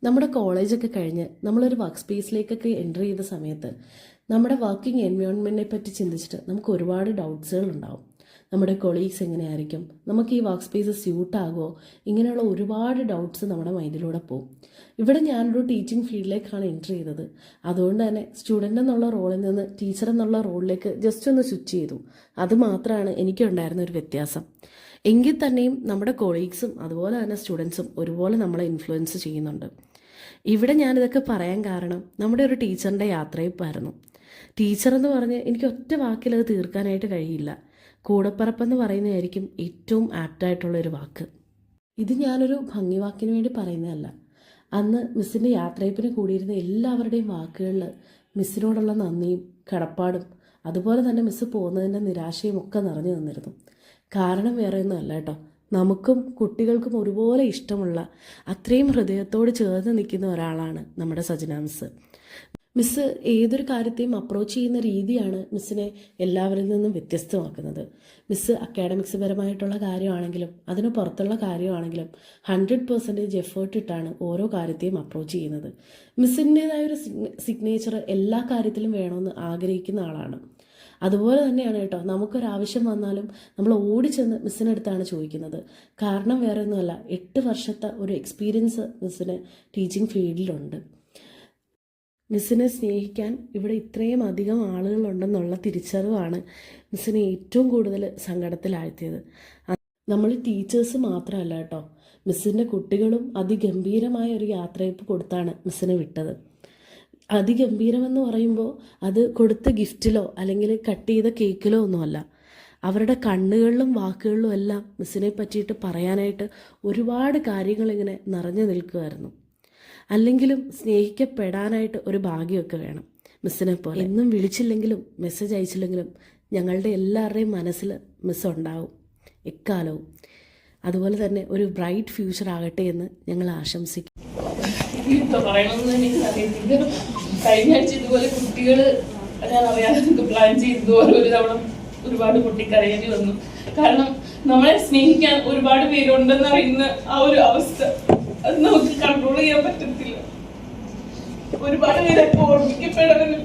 നമ്മുടെ കോളേജൊക്കെ കഴിഞ്ഞ് നമ്മളൊരു വർക്ക് സ്പേസിലേക്കൊക്കെ എൻ്റർ ചെയ്ത സമയത്ത് നമ്മുടെ വർക്കിംഗ് എൻവയോൺമെൻറ്റിനെ പറ്റി ചിന്തിച്ചിട്ട് നമുക്ക് ഒരുപാട് ഡൗട്ട്സുകൾ ഉണ്ടാവും. നമ്മുടെ കൊളീഗ്സ് എങ്ങനെയായിരിക്കും, നമുക്ക് ഈ വർക്ക് സ്പേസ് സ്യൂട്ടാകുമോ, ഇങ്ങനെയുള്ള ഒരുപാട് ഡൗട്ട്സ് നമ്മുടെ മൈൻഡിലൂടെ പോകും. ഇവിടെ ഞാനൊരു ടീച്ചിങ് ഫീൽഡിലേക്കാണ് എൻ്റർ ചെയ്തത്. അതുകൊണ്ട് തന്നെ സ്റ്റുഡൻ്റ് എന്നുള്ള റോളിൽ നിന്ന് ടീച്ചർ എന്നുള്ള റോളിലേക്ക് ജസ്റ്റ് ഒന്ന് സ്വിച്ച് ചെയ്തു. അത് മാത്രമാണ് എനിക്കുണ്ടായിരുന്ന ഒരു വ്യത്യാസം. എങ്കിൽ തന്നെയും നമ്മുടെ കൊളീഗ്സും അതുപോലെ തന്നെ സ്റ്റുഡൻസും ഒരുപോലെ നമ്മളെ ഇൻഫ്ലുവൻസ് ചെയ്യുന്നുണ്ട്. ഇവിടെ ഞാനിതൊക്കെ പറയാൻ കാരണം നമ്മുടെ ഒരു ടീച്ചറിൻ്റെ യാത്രയപ്പായിരുന്നു. ടീച്ചർ എന്ന് പറഞ്ഞ് എനിക്ക് ഒറ്റ വാക്കിൽ അത് തീർക്കാനായിട്ട് കഴിയില്ല. കൂടപ്പിറപ്പെന്ന് പറയുന്നതായിരിക്കും ഏറ്റവും ആപ്റ്റായിട്ടുള്ളൊരു വാക്ക്. ഇത് ഞാനൊരു ഭംഗി വാക്കിന് വേണ്ടി പറയുന്നതല്ല. അന്ന് മിസ്സിൻ്റെ യാത്രയപ്പിന് കൂടിയിരുന്ന എല്ലാവരുടെയും വാക്കുകളിൽ മിസ്സിനോടുള്ള നന്ദിയും കടപ്പാടും അതുപോലെ തന്നെ മിസ്സ് പോകുന്നതിൻ്റെ നിരാശയും ഒക്കെ നിറഞ്ഞു നിന്നിരുന്നു. കാരണം വേറെ ഒന്നും അല്ല കേട്ടോ, നമുക്കും കുട്ടികൾക്കും ഒരുപോലെ ഇഷ്ടമുള്ള അത്രയും ഹൃദയത്തോട് ചേർന്ന് നിൽക്കുന്ന ഒരാളാണ് നമ്മുടെ സജന മിസ്സ്. മിസ്സ് ഏതൊരു കാര്യത്തെയും അപ്രോച്ച് ചെയ്യുന്ന രീതിയാണ് മിസ്സിനെ എല്ലാവരിൽ നിന്നും വ്യത്യസ്തമാക്കുന്നത്. മിസ്സ് അക്കാഡമിക്സ് പരമായിട്ടുള്ള കാര്യമാണെങ്കിലും അതിന് പുറത്തുള്ള കാര്യമാണെങ്കിലും 100% എഫേർട്ട് ഇട്ടാണ് ഓരോ കാര്യത്തെയും അപ്രോച്ച് ചെയ്യുന്നത്. മിസ്സിൻ്റേതായ ഒരു സിഗ്നേച്ചർ എല്ലാ കാര്യത്തിലും വേണമെന്ന് ആഗ്രഹിക്കുന്ന ആളാണ്. അതുപോലെ തന്നെയാണ് കേട്ടോ, നമുക്കൊരാവശ്യം വന്നാലും നമ്മൾ ഓടിച്ചെന്ന് മിസ്സിനടുത്താണ് ചോദിക്കുന്നത്. കാരണം വേറെ ഒന്നുമല്ല, 8 വർഷത്തെ ഒരു എക്സ്പീരിയൻസ് മിസ്സിന് ടീച്ചിങ് ഫീൽഡിലുണ്ട്. മിസ്സിനെ സ്നേഹിക്കാൻ ഇവിടെ ഇത്രയും അധികം ആളുകളുണ്ടെന്നുള്ള തിരിച്ചറിവാണ് മിസ്സിനെ ഏറ്റവും കൂടുതൽ സങ്കടത്തിലാഴ്ത്തിയത്. നമ്മൾ ടീച്ചേഴ്സ് മാത്രമല്ല കേട്ടോ, മിസ്സിൻ്റെ കുട്ടികളും അതിഗംഭീരമായ ഒരു യാത്രയപ്പ് കൊടുത്താണ് മിസ്സിനെ വിട്ടത്. അതിഗംഭീരമെന്ന് പറയുമ്പോൾ അത് കൊടുത്ത ഗിഫ്റ്റിലോ അല്ലെങ്കിൽ കട്ട് ചെയ്ത കേക്കിലോ ഒന്നുമല്ല. അവരുടെ കണ്ണുകളിലും വാക്കുകളിലും എല്ലാം മിസ്സിനെ പറ്റിയിട്ട് പറയാനായിട്ട് ഒരുപാട് കാര്യങ്ങളിങ്ങനെ നിറഞ്ഞു നിൽക്കുമായിരുന്നു. അല്ലെങ്കിലും സ്നേഹിക്കപ്പെടാനായിട്ട് ഒരു ഭാഗ്യമൊക്കെ വേണം. മിസ്സിനെ പോലെ എന്നും വിളിച്ചില്ലെങ്കിലും മെസ്സേജ് അയച്ചില്ലെങ്കിലും ഞങ്ങളുടെ എല്ലാവരുടെയും മനസ്സിൽ മിസ് ഉണ്ടാവും എക്കാലവും. അതുപോലെ തന്നെ ഒരു ബ്രൈറ്റ് ഫ്യൂച്ചർ ആകട്ടെ എന്ന് ഞങ്ങൾ ആശംസിക്കും. കഴിഞ്ഞ ആഴ്ച ഇതുപോലെ കുട്ടികൾ ഞാൻ അറിയാതെ പ്ലാൻ ചെയ്തതുപോലെ ഒരു തവണ ഒരുപാട് പൊട്ടിക്കരയേണ്ടി വന്നു. കാരണം നമ്മളെ സ്നേഹിക്കാൻ ഒരുപാട് പേരുണ്ടെന്ന് അറിയുന്ന ആ ഒരു അവസ്ഥ അത് നമുക്ക് കൺട്രോൾ ചെയ്യാൻ പറ്റത്തില്ല. ഒരുപാട് പേരൊക്കെ ഓർമ്മിക്കപ്പെടാനും